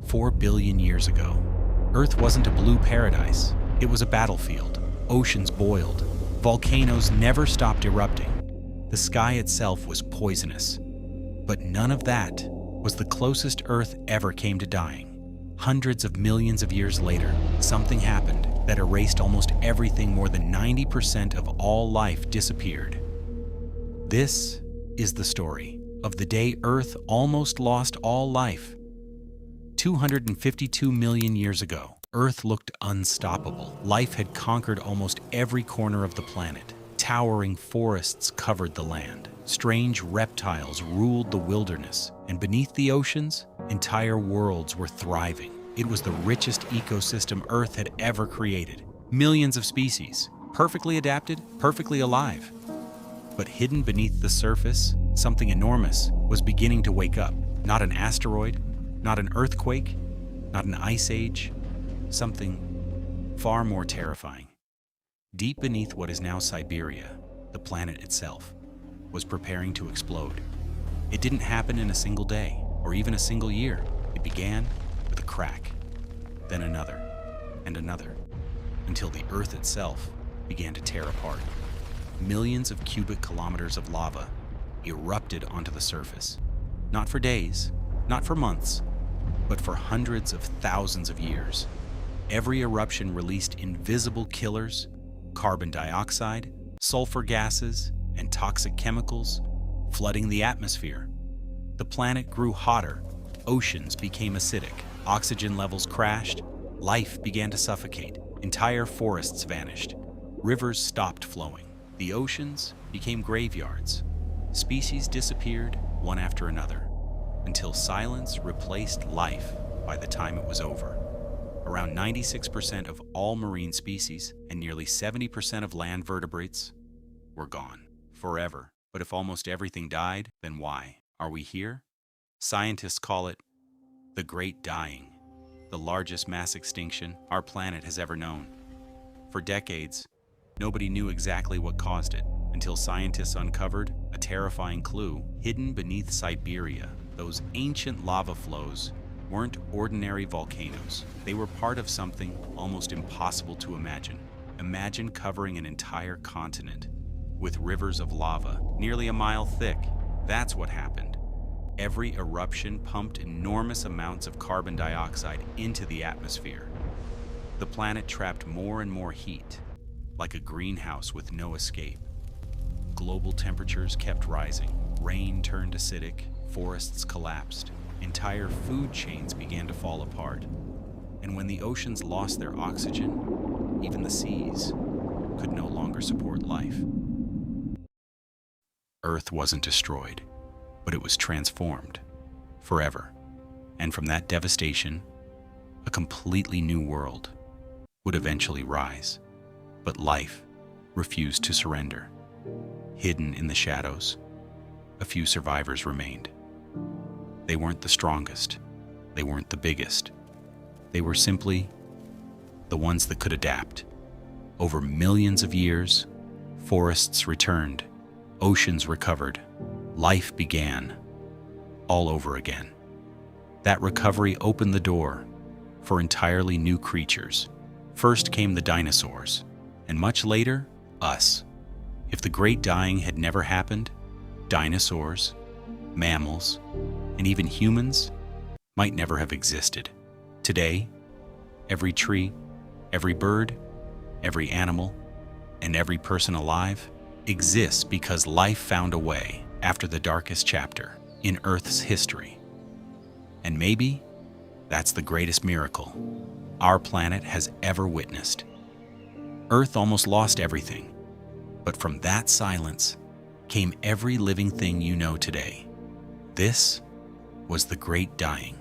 4 billion years ago, Earth wasn't a blue paradise. It was a battlefield. Oceans boiled. Volcanoes never stopped erupting. The sky itself was poisonous. But none of that was the closest Earth ever came to dying. Hundreds of millions of years later, something happened that erased almost everything. More than 90% of all life disappeared. This is the story of the day Earth almost lost all life. 252 million years ago, Earth looked unstoppable. Life had conquered almost every corner of the planet. Towering forests covered the land. Strange reptiles ruled the wilderness. And beneath the oceans, entire worlds were thriving. It was the richest ecosystem Earth had ever created. Millions of species, perfectly adapted, perfectly alive. But hidden beneath the surface, something enormous was beginning to wake up. Not an asteroid, not an earthquake, not an ice age. Something far more terrifying. Deep beneath what is now Siberia, the planet itself was preparing to explode. It didn't happen in a single day or even a single year. It began with a crack, then another and another, until the Earth itself began to tear apart. Millions of cubic kilometers of lava erupted onto the surface, not for days, not for months, but for hundreds of thousands of years. Every eruption released invisible killers, carbon dioxide, sulfur gases, and toxic chemicals, flooding the atmosphere. The planet grew hotter, oceans became acidic, oxygen levels crashed, life began to suffocate, entire forests vanished, rivers stopped flowing, the oceans became graveyards, species disappeared one after another, until silence replaced life by the time it was over. Around 96% of all marine species and nearly 70% of land vertebrates were gone forever. But if almost everything died, then why are we here? Scientists call it the Great Dying, the largest mass extinction our planet has ever known. For decades, nobody knew exactly what caused it until scientists uncovered a terrifying clue hidden beneath Siberia. Those ancient lava flows weren't ordinary volcanoes. They were part of something almost impossible to imagine. Imagine covering an entire continent with rivers of lava nearly a mile thick. That's what happened. Every eruption pumped enormous amounts of carbon dioxide into the atmosphere. The planet trapped more and more heat, like a greenhouse with no escape. Global temperatures kept rising. Rain turned acidic, forests collapsed. Entire food chains began to fall apart. And when the oceans lost their oxygen, even the seas could no longer support life. Earth wasn't destroyed, but it was transformed forever. And from that devastation, a completely new world would eventually rise. But life refused to surrender. Hidden in the shadows, a few survivors remained. They weren't the strongest. They weren't the biggest. They were simply the ones that could adapt. Over millions of years, forests returned, oceans recovered, life began all over again. That recovery opened the door for entirely new creatures. First came the dinosaurs, and much later, us. If the Great Dying had never happened, dinosaurs, mammals, and even humans might never have existed. Today, every tree, every bird, every animal, and every person alive exists because life found a way after the darkest chapter in Earth's history. And maybe that's the greatest miracle our planet has ever witnessed. Earth almost lost everything, but from that silence came every living thing you know today. This was the Great Dying.